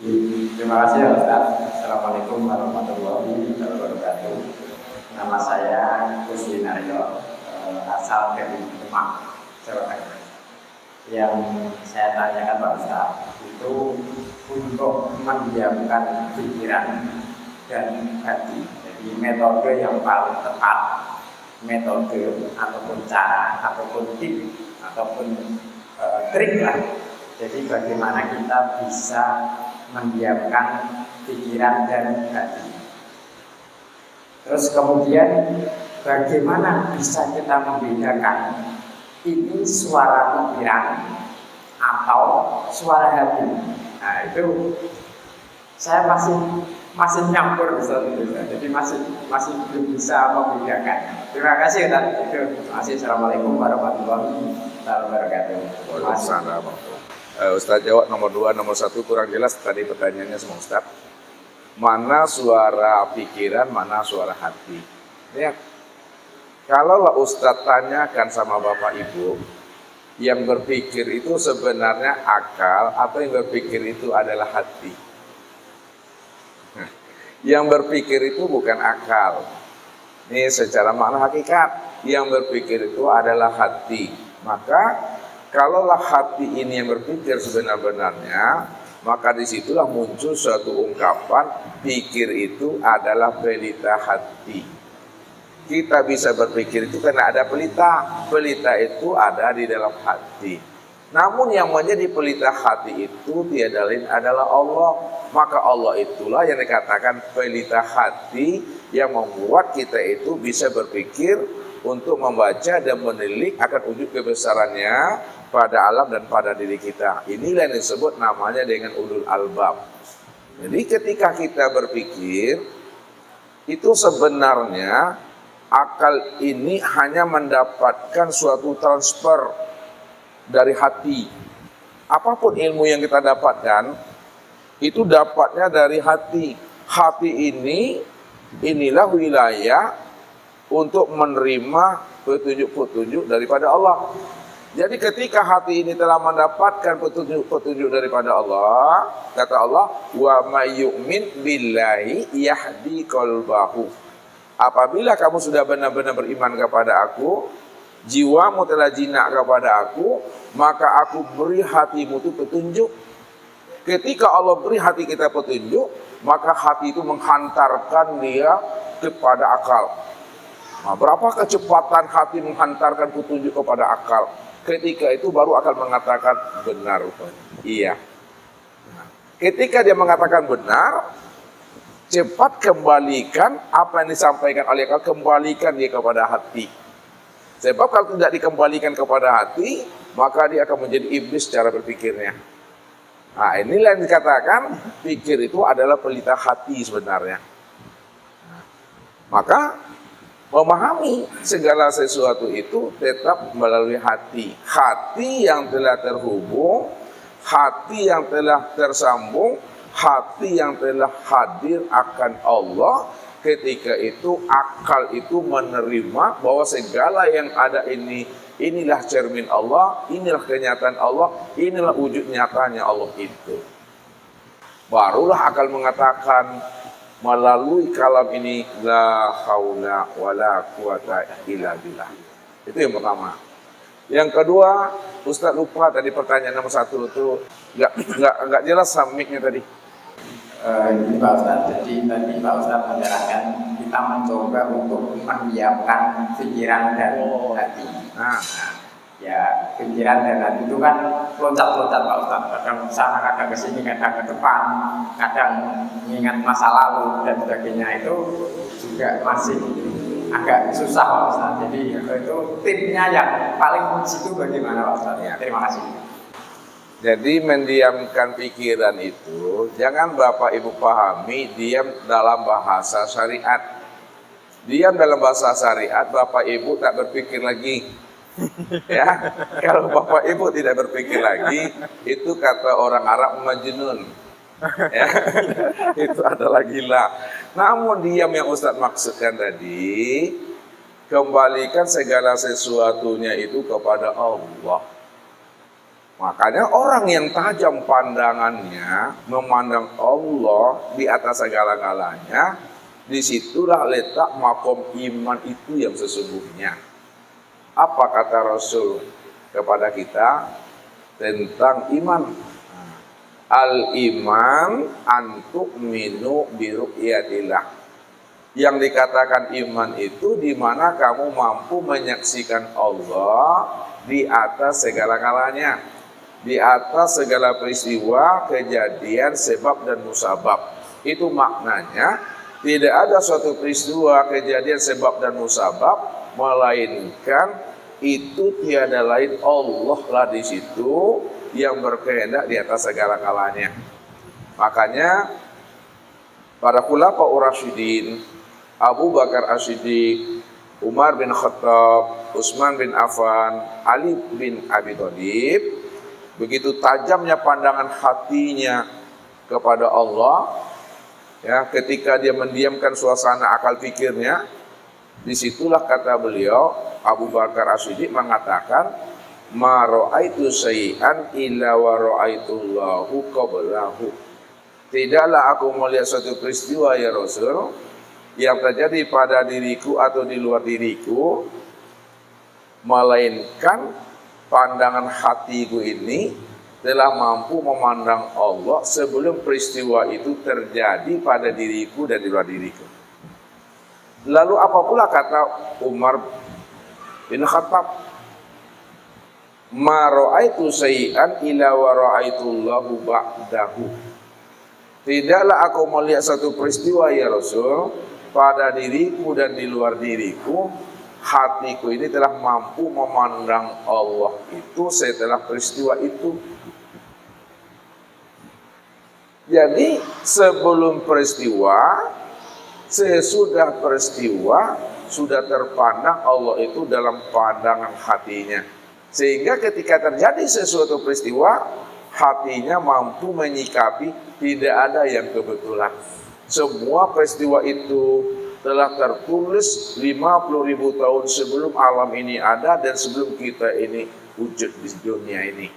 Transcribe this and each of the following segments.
Terima kasih ya Ustaz. Assalamualaikum warahmatullahi wabarakatuh. Nama saya Kusli Naryo, asal dari Demak, Jawa Tengah. Yang saya tanyakan Pak Ustaz itu untuk mendiamkan pikiran dan hati. Jadi metode yang paling tepat, metode ataupun cara ataupun tip ataupun trik lah. Jadi bagaimana kita bisa mendiamkan pikiran dan hati. Terus kemudian bagaimana bisa kita membedakan ini suara pikiran atau suara hati. Nah itu saya masih nyampur jadi masih belum bisa membedakan. Terima kasih Ustaz. Terima kasih. Assalamualaikum warahmatullahi wabarakatuh. Waalaikumsalam. Ustaz jawab nomor 2, nomor 1 kurang jelas tadi pertanyaannya semua Ustaz. Mana suara pikiran, mana suara hati? Lihat, kalaulah Ustaz tanyakan sama Bapak Ibu, yang berpikir itu sebenarnya akal atau yang berpikir itu adalah hati? Yang berpikir itu bukan akal. Ini secara makna hakikat. Yang berpikir itu adalah hati. Maka kalaulah hati ini yang berpikir sebenar-benarnya, maka disitulah muncul suatu ungkapan, pikir itu adalah pelita hati. Kita bisa berpikir itu karena ada pelita. Pelita itu ada di dalam hati. Namun yang menjadi pelita hati itu tiada lain adalah Allah. Maka Allah itulah yang dikatakan pelita hati, yang membuat kita itu bisa berpikir untuk membaca dan menilik akan wujud kebesarannya pada alam dan pada diri kita. Inilah yang disebut namanya dengan ulul albab. Jadi ketika kita berpikir, itu sebenarnya akal ini hanya mendapatkan suatu transfer dari hati. Apapun ilmu yang kita dapatkan, itu dapatnya dari hati. Hati inilah wilayah untuk menerima petunjuk-petunjuk daripada Allah. Jadi ketika hati ini telah mendapatkan petunjuk-petunjuk daripada Allah, kata Allah, wa may yu'min billahi yahdi qalbahu. Apabila kamu sudah benar-benar beriman kepada aku, jiwamu telah jinak kepada aku, maka aku beri hatimu itu petunjuk. Ketika Allah beri hati kita petunjuk, maka hati itu menghantarkan dia kepada akal. Nah, berapa kecepatan hati menghantarkan petunjuk kepada akal? Ketika itu baru akan mengatakan benar. Iya. Nah, ketika dia mengatakan benar, cepat kembalikan apa yang disampaikan oleh akal, kembalikan dia kepada hati. Sebab kalau tidak dikembalikan kepada hati, maka dia akan menjadi iblis secara berpikirnya. Nah, inilah yang dikatakan pikir itu adalah pelita hati sebenarnya. Nah, maka memahami segala sesuatu itu tetap melalui hati. Hati yang telah terhubung, hati yang telah tersambung, hati yang telah hadir akan Allah. Ketika itu akal itu menerima bahwa segala yang ada inilah cermin Allah, inilah kenyataan Allah, inilah wujud nyatanya Allah itu. Barulah akal mengatakan melalui kalam ini la haula wala quwata illa billah. Itu yang pertama. Yang kedua, Ustaz lupa tadi pertanyaan nomor 1 itu enggak jelas mic-nya tadi. Ini Pak Ustaz, jadi tadi Pak Ustaz menerangkan kita mencoba untuk mendiamkan pikiran dan hati. Nah, ya pikiran dan hati itu kan loncat-loncat Pak Ustaz. Kadang ke sana, kadang ke sini, kadang ke depan, kadang mengingat masa lalu dan sebagainya. Itu juga masih agak susah Pak Ustaz. Jadi itu tipnya yang paling situ bagaimana Pak Ustaz? Ya, terima kasih. Jadi mendiamkan pikiran itu jangan Bapak Ibu pahami diam dalam bahasa syariat. Diam dalam bahasa syariat, Bapak Ibu tak berpikir lagi. Ya, kalau Bapak Ibu tidak berpikir lagi, itu kata orang Arab majnun. Ya, itu adalah gila. Namun diam yang Ustadz maksudkan tadi, kembalikan segala sesuatunya itu kepada Allah. Makanya orang yang tajam pandangannya memandang Allah di atas segala-galanya, disitulah letak makom iman itu yang sesungguhnya. Apa kata Rasul kepada kita tentang iman? Al-iman antuk minu biru'yatillah. Yang dikatakan iman itu di mana kamu mampu menyaksikan Allah di atas segala-galanya, di atas segala peristiwa, kejadian, sebab dan musabab. Itu maknanya tidak ada suatu peristiwa, kejadian, sebab dan musabab melainkan itu tiada lain Allah lah di situ yang berkehendak di atas segala-galanya. Makanya para khulafaur rasyidin, Abu Bakar As-Siddiq, Umar bin Khattab, Utsman bin Affan, Ali bin Abi Thalib, begitu tajamnya pandangan hatinya kepada Allah, ya, ketika dia mendiamkan suasana akal pikirnya, disitulah kata beliau, Abu Bakar As-Siddiq mengatakan, ma ra'aitu syai'an illa wa ra'aitullahu qablahu. Tidaklah aku melihat suatu peristiwa ya Rasul yang terjadi pada diriku atau di luar diriku, melainkan pandangan hatiku ini telah mampu memandang Allah sebelum peristiwa itu terjadi pada diriku dan di luar diriku. Lalu apa pula kata Umar bin Khattab, ma ra'aitu syai'an illa wa ra'aitullahu ba'dahu. Tidaklah aku melihat satu peristiwa ya Rasul pada diriku dan di luar diriku, hatiku ini telah mampu memandang Allah itu setelah peristiwa itu. Jadi sebelum peristiwa, sesudah peristiwa, sudah terpandang Allah itu dalam pandangan hatinya. Sehingga ketika terjadi sesuatu peristiwa, hatinya mampu menyikapi, tidak ada yang kebetulan. Semua peristiwa itu telah tertulis 50.000 tahun sebelum alam ini ada dan sebelum kita ini wujud di dunia ini.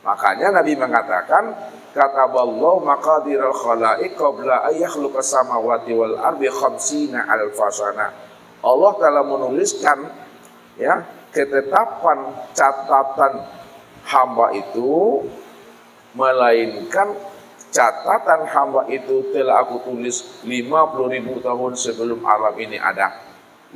Makanya Nabi mengatakan, kataballahu maqadiral khalaiq qabla ayakhluqas samawati wal ardi khamsina alfa sana. Allah telah menuliskan, ya, ketetapan catatan hamba itu, melainkan catatan hamba itu telah aku tulis 50.000 tahun sebelum alam ini ada.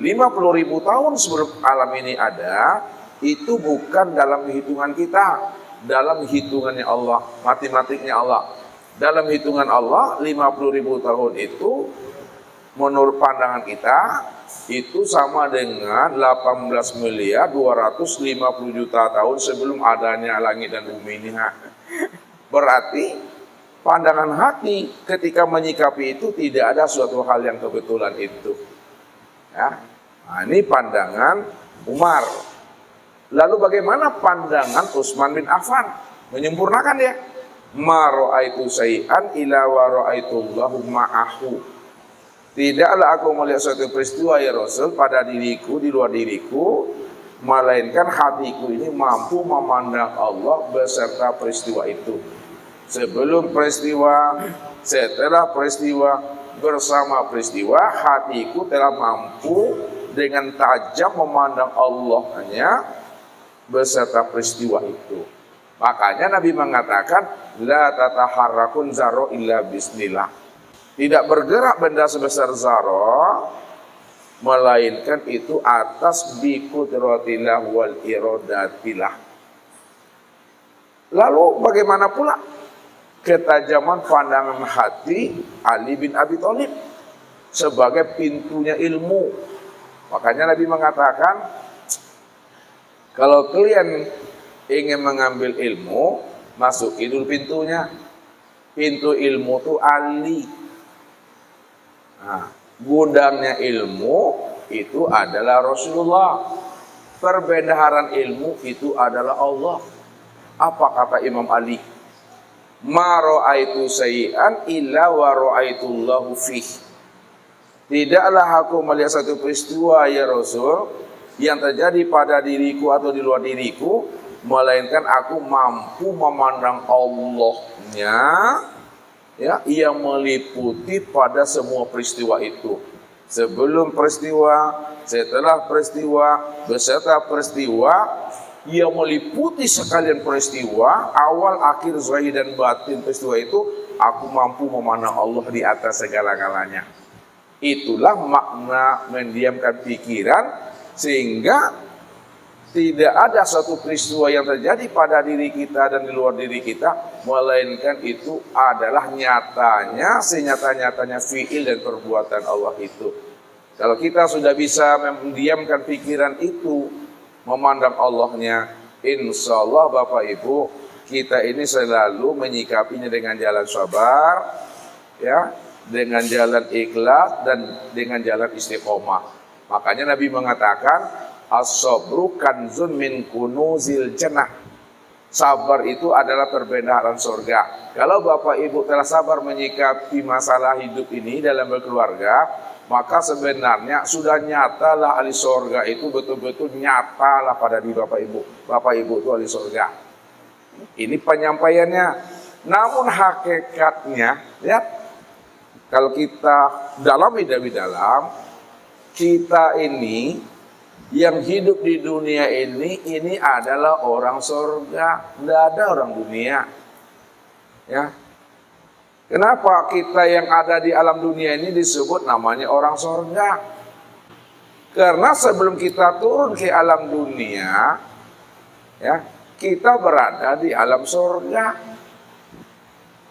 50.000 tahun sebelum alam ini ada, itu bukan dalam hitungan kita, dalam hitungannya Allah, matematiknya Allah. Dalam hitungan Allah, 50.000 tahun itu menurut pandangan kita itu sama dengan 18.250.000.000 tahun sebelum adanya langit dan bumi ini. Berarti pandangan hati ketika menyikapi itu tidak ada suatu hal yang kebetulan itu. Ya. Nah, ini pandangan Umar. Lalu bagaimana pandangan Utsman bin Affan? Menyempurnakan dia. Ma ra'aitu syai'an illa wa ra'aitullahu ma'ahu. Tidaklah aku melihat suatu peristiwa ya Rasul pada diriku, di luar diriku, melainkan hatiku ini mampu memandang Allah beserta peristiwa itu. Sebelum peristiwa, setelah peristiwa, bersama peristiwa, hatiku telah mampu dengan tajam memandang Allahnya beserta peristiwa itu. Makanya Nabi mengatakan, la tataharrakun zaro illa bismillah. Tidak bergerak benda sebesar zaro, melainkan itu atas biqudratillah wal iradatillah. Lalu bagaimana pula ketajaman pandangan hati Ali bin Abi Thalib sebagai pintunya ilmu? Makanya Nabi mengatakan, kalau kalian ingin mengambil ilmu, masuki dulu pintunya. Pintu ilmu itu Ali. Nah, gudangnya ilmu itu adalah Rasulullah. Perbendaharaan ilmu itu adalah Allah. Apa kata Imam Ali? Ma ra'aitu syai'an illa wa ra'aitullahu fih. Tidaklah aku melihat satu peristiwa ya Rasul yang terjadi pada diriku atau di luar diriku, melainkan aku mampu memandang Allahnya, ya, yang meliputi pada semua peristiwa itu. Sebelum peristiwa, setelah peristiwa, beserta peristiwa, yang meliputi sekalian peristiwa, awal, akhir, zahir dan batin peristiwa itu, aku mampu memandang Allah di atas segala-galanya. Itulah makna mendiamkan pikiran, sehingga tidak ada satu peristiwa yang terjadi pada diri kita dan di luar diri kita, melainkan itu adalah nyatanya, senyata-nyatanya fiil dan perbuatan Allah itu. Kalau kita sudah bisa mendiamkan pikiran itu, memandang Allahnya, insya Allah Bapak Ibu, kita ini selalu menyikapinya dengan jalan sabar, ya, dengan jalan ikhlas dan dengan jalan istiqomah. Makanya Nabi mengatakan, as-sabru kanzun min kunuzil jannah. Sabar itu adalah perbendahara surga. Kalau Bapak Ibu telah sabar menyikapi masalah hidup ini dalam berkeluarga, maka sebenarnya sudah nyatalah ahli surga itu, betul-betul nyatalah pada diri Bapak Ibu. Bapak Ibu itu ahli surga. Ini penyampaiannya. Namun hakikatnya, ya, kalau kita dalami lebih dalam, kita ini yang hidup di dunia ini adalah orang surga, tidak ada orang dunia. Ya, kenapa kita yang ada di alam dunia ini disebut namanya orang surga? Karena sebelum kita turun ke alam dunia, ya, kita berada di alam surga.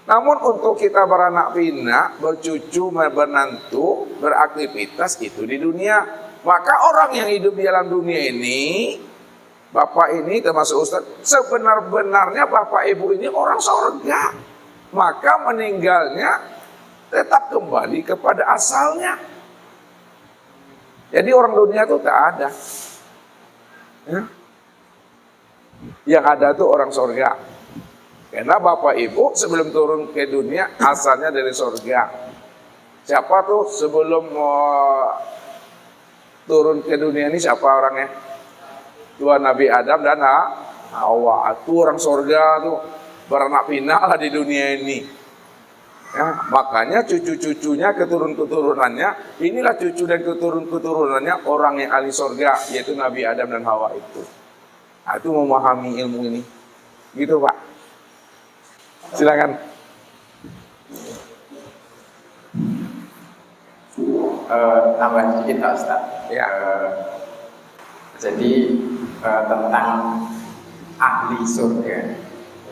Namun untuk kita beranak pinak, bercucu, menantu, beraktivitas itu di dunia. Maka orang yang hidup di alam dunia ini, Bapak ini termasuk Ustaz, sebenar-benarnya Bapak Ibu ini orang surga. Maka meninggalnya tetap kembali kepada asalnya. Jadi orang dunia itu tak ada. Ya. Yang ada itu orang surga. Karena Bapak Ibu sebelum turun ke dunia asalnya dari surga. Siapa tuh sebelum turun ke dunia ini, siapa orangnya? Tuhan Nabi Adam dan Hawa. Itu orang surga tuh, beranak pinak lah di dunia ini. Ya, makanya cucu-cucunya, keturun-keturunannya, inilah cucu dan keturun-keturunannya orang yang ahli surga, yaitu Nabi Adam dan Hawa itu. Nah, itu memahami ilmu ini. Gitu Pak. Silakan. Tambah sedikit Pak Ustaz. Ya. Jadi tentang ahli surga.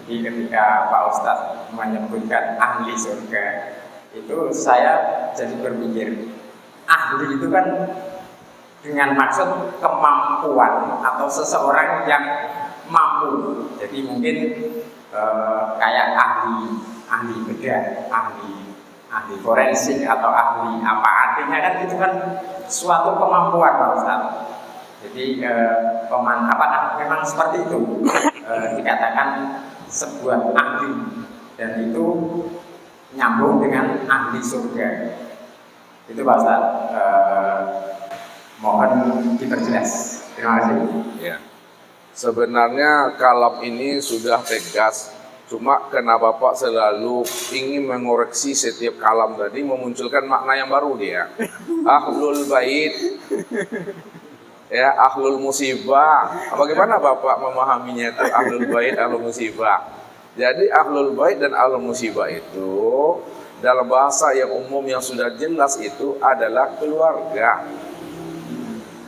Jadi ketika Pak Ustadz menyebutkan ahli surga, itu saya jadi berpikir, ahli itu kan dengan maksud kemampuan atau seseorang yang mampu. Jadi mungkin kayak ahli bedah, ahli forensik atau ahli apa, artinya kan itu kan suatu kemampuan Pak Ustadz. Jadi memang seperti itu dikatakan sebuah ahli, dan itu nyambung dengan ahli surga. Itu Pak Ustadz, mohon diperjelas. Terima kasih. Ya. Sebenarnya kalam ini sudah tegas. Cuma karena Bapak selalu ingin mengoreksi setiap kalam tadi, memunculkan makna yang baru dia. Ahlul bait, ya, ahlul musibah. Bagaimana Bapak memahaminya itu ahlul bait, ahlul musibah? Jadi ahlul bait dan ahlul musibah itu dalam bahasa yang umum yang sudah jelas itu adalah keluarga.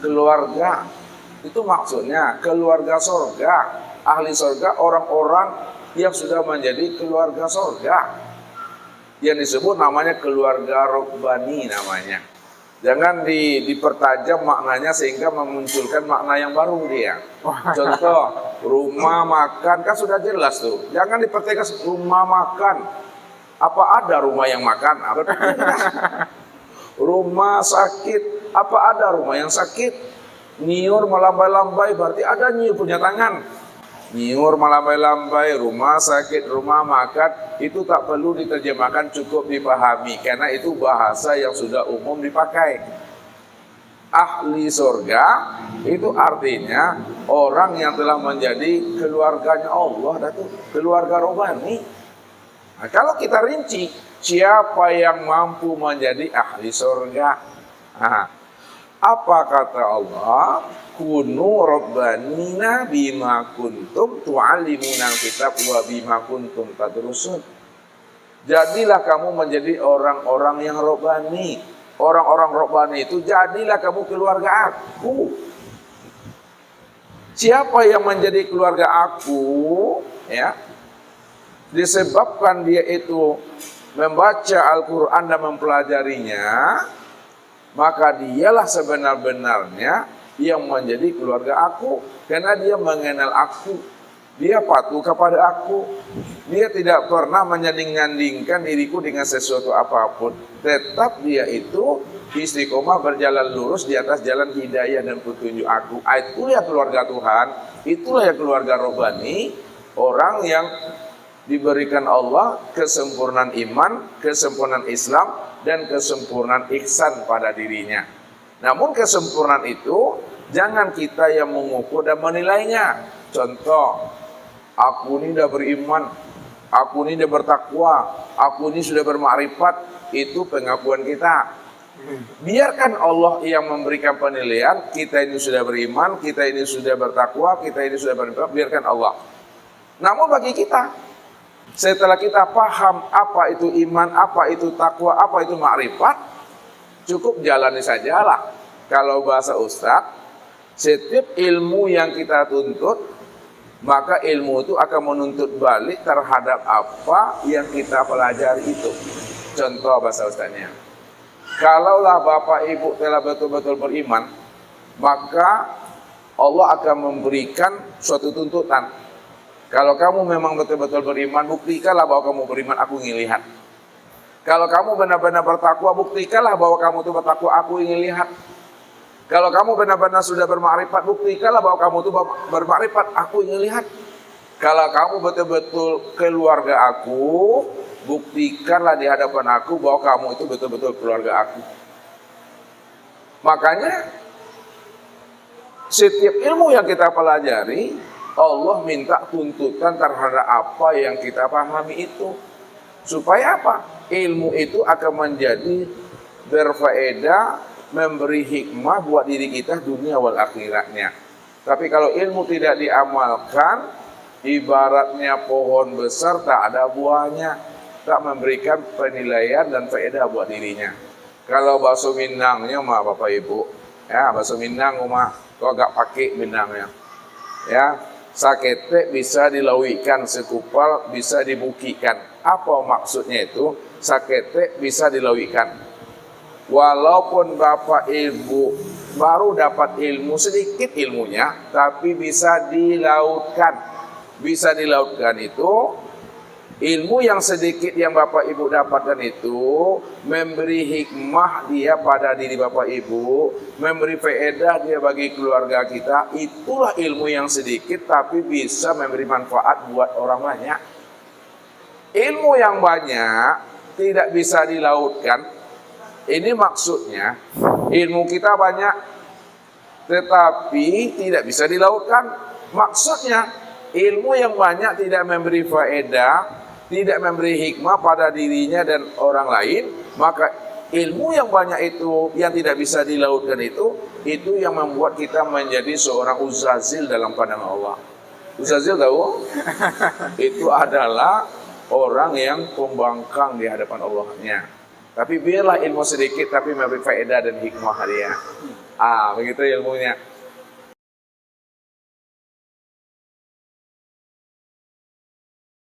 Keluarga itu maksudnya keluarga surga. Ahli surga orang-orang yang sudah menjadi keluarga surga, yang disebut namanya keluarga robbani namanya. Jangan dipertajam maknanya sehingga memunculkan makna yang baru dia. Contoh, rumah makan kan sudah jelas tuh. Jangan dipertegas rumah makan. Apa ada rumah yang makan? Rumah sakit, apa ada rumah yang sakit? Nyiur melambai-lambai berarti ada nyiur punya tangan. Nyiur melambai-lambai, rumah sakit, rumah makan, itu tak perlu diterjemahkan, cukup dipahami, karena itu bahasa yang sudah umum dipakai. ahli surga itu artinya orang yang telah menjadi keluarganya Allah, itu keluarga rohani. Nah, kalau kita rinci, siapa yang mampu menjadi ahli surga? Nah, apa kata Allah? Kunu rabbanina bima kuntum tu'allimuna kitab wa bima kuntum tadrusun. Jadilah kamu menjadi orang-orang yang robbani. Orang-orang robbani itu jadilah kamu keluarga aku. Siapa yang menjadi keluarga aku, ya, disebabkan dia itu membaca Al-Quran dan mempelajarinya, maka dialah sebenar-benarnya yang menjadi keluarga aku, karena dia mengenal aku, dia patuh kepada aku, dia tidak pernah menyanding-nyandingkan diriku dengan sesuatu apapun. Tetap dia itu istiqomah berjalan lurus di atas jalan hidayah dan petunjuk aku. Itulah keluarga Tuhan, itulah yang keluarga robbani, orang yang diberikan Allah kesempurnaan iman, kesempurnaan Islam, dan kesempurnaan ihsan pada dirinya. Namun kesempurnaan itu jangan kita yang mengukur dan menilainya. Contoh, aku ini sudah beriman, aku ini sudah bertakwa, aku ini sudah bermakrifat, itu pengakuan kita. Biarkan Allah yang memberikan penilaian, kita ini sudah beriman, kita ini sudah bertakwa, kita ini sudah bermakrifat, biarkan Allah. Namun bagi kita, setelah kita paham apa itu iman, apa itu takwa, apa itu makrifat, cukup jalani sajalah. Kalau bahasa Ustadz, setiap ilmu yang kita tuntut, maka ilmu itu akan menuntut balik terhadap apa yang kita pelajari itu. Contoh bahasa Ustadznya, kalaulah Bapak Ibu telah betul-betul beriman, maka Allah akan memberikan suatu tuntutan. Kalau kamu memang betul-betul beriman, buktikanlah bahwa kamu beriman, aku ingin lihat. Kalau kamu benar-benar bertakwa, buktikanlah bahwa kamu itu bertakwa, aku ingin lihat. Kalau kamu benar-benar sudah bermakrifat, buktikanlah bahwa kamu itu bermakrifat, aku ingin lihat. Kalau kamu betul-betul keluarga aku, buktikanlah di hadapan aku bahwa kamu itu betul-betul keluarga aku. Makanya setiap ilmu yang kita pelajari, Allah minta tuntutan terhadap apa yang kita pahami itu. Supaya apa? Ilmu itu akan menjadi berfaedah, memberi hikmah buat diri kita dunia wal akhiratnya. Tapi kalau ilmu tidak diamalkan, ibaratnya pohon besar tak ada buahnya, tak memberikan penilaian dan faedah buat dirinya. Kalau bakso Minangnya mah Bapak Ibu, ya bakso Minang mah kok gak pakai Minangnya, ya. Sakete bisa dilauikan, sekupal bisa dibukikan. Apa maksudnya itu? Sakete bisa dilauikan. Walaupun Bapak Ibu baru dapat ilmu, sedikit ilmunya, tapi bisa dilautkan. Bisa dilautkan itu, ilmu yang sedikit yang Bapak Ibu dapatkan itu memberi hikmah dia pada diri Bapak Ibu, memberi faedah dia bagi keluarga kita. Itulah ilmu yang sedikit tapi bisa memberi manfaat buat orang banyak. Ilmu yang banyak tidak bisa dilautkan. Ini maksudnya ilmu kita banyak tetapi tidak bisa dilautkan. Maksudnya ilmu yang banyak tidak memberi faedah, tidak memberi hikmah pada dirinya dan orang lain, maka ilmu yang banyak itu yang tidak bisa dilautkan itu yang membuat kita menjadi seorang uzazil dalam pandangan Allah. Uzazil tahu? Itu adalah orang yang pembangkang di hadapan Allahnya. Tapi biarlah ilmu sedikit tapi memberi faedah dan hikmah dia. Begitu ilmunya.